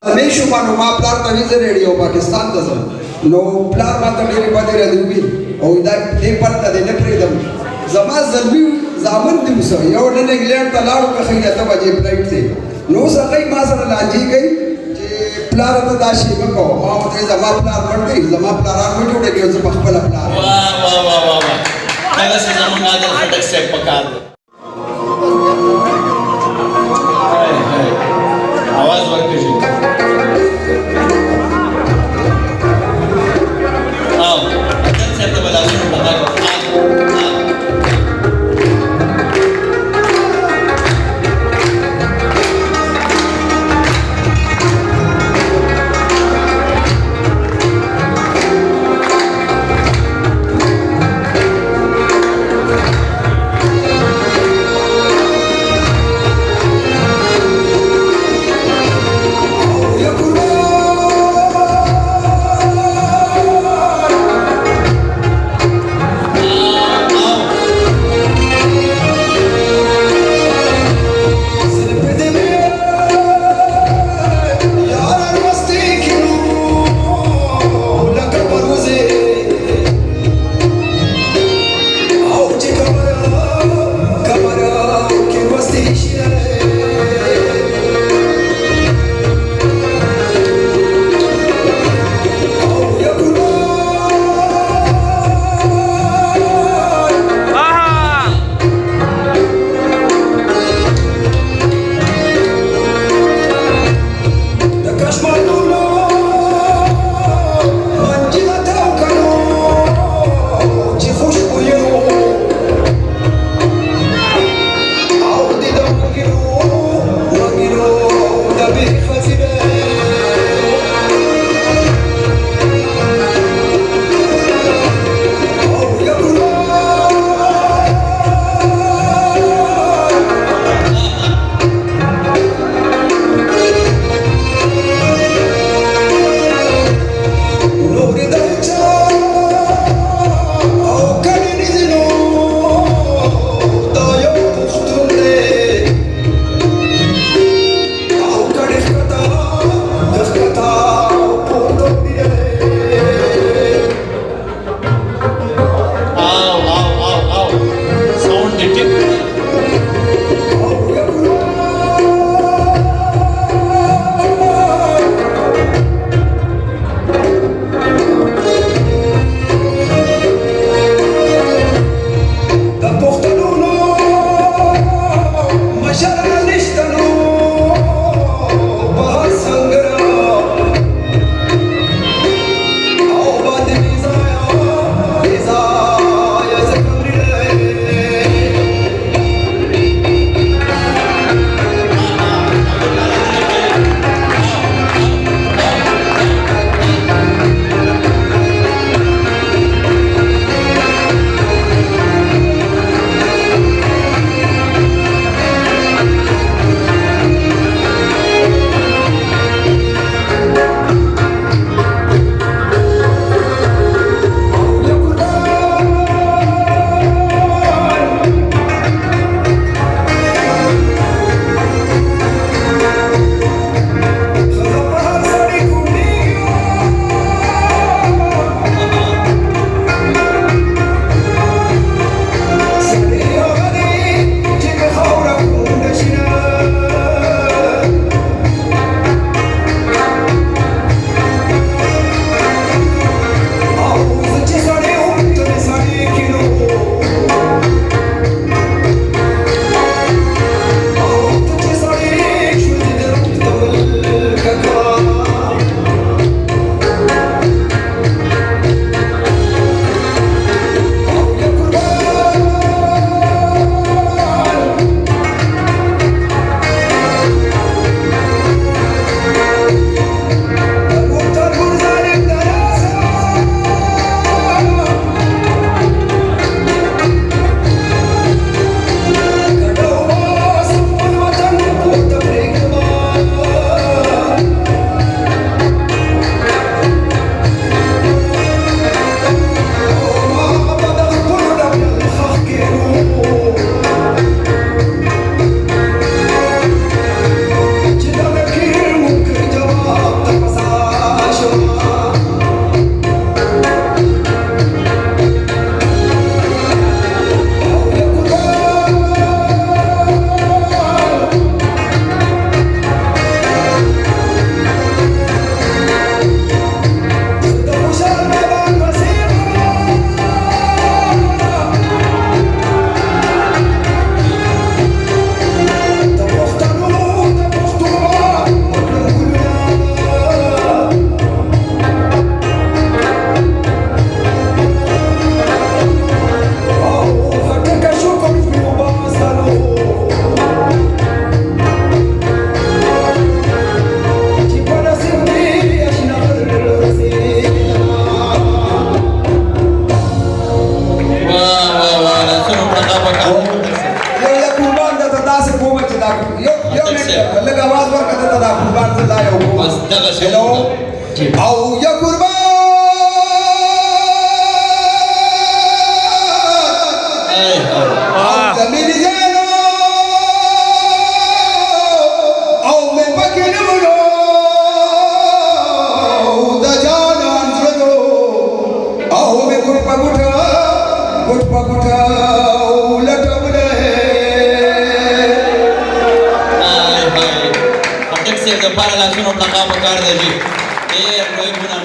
Meshu manu ma plar ta vize radio Pakistan da zan. No plar ma ta mere bade ra dubi. O da de parta de ne predam. Zama zalbi zaman dimso. Yo ne England ta laru ka khayya ta baje flight se. No sa kai ma sara laji kai. Je plar ta da shi ma ko. Ma te zama plar mar de zama plar ar ma jode ke zama khapala plar. Wah. Kaya sa zaman adal khadak se pakad. आवाज वर कशी आओ अगर से तो बला सुन बता को त्याला हॅलो ठीक. आओ या कुर्बान आओ जमीन जानो आओ मैं पकिन मनो दा जाना अंजलो आओ मैं गुटपा गुठा लटवले अध्यक्ष पाराला सुनो कामा काढ द्यायची ते पुन्हा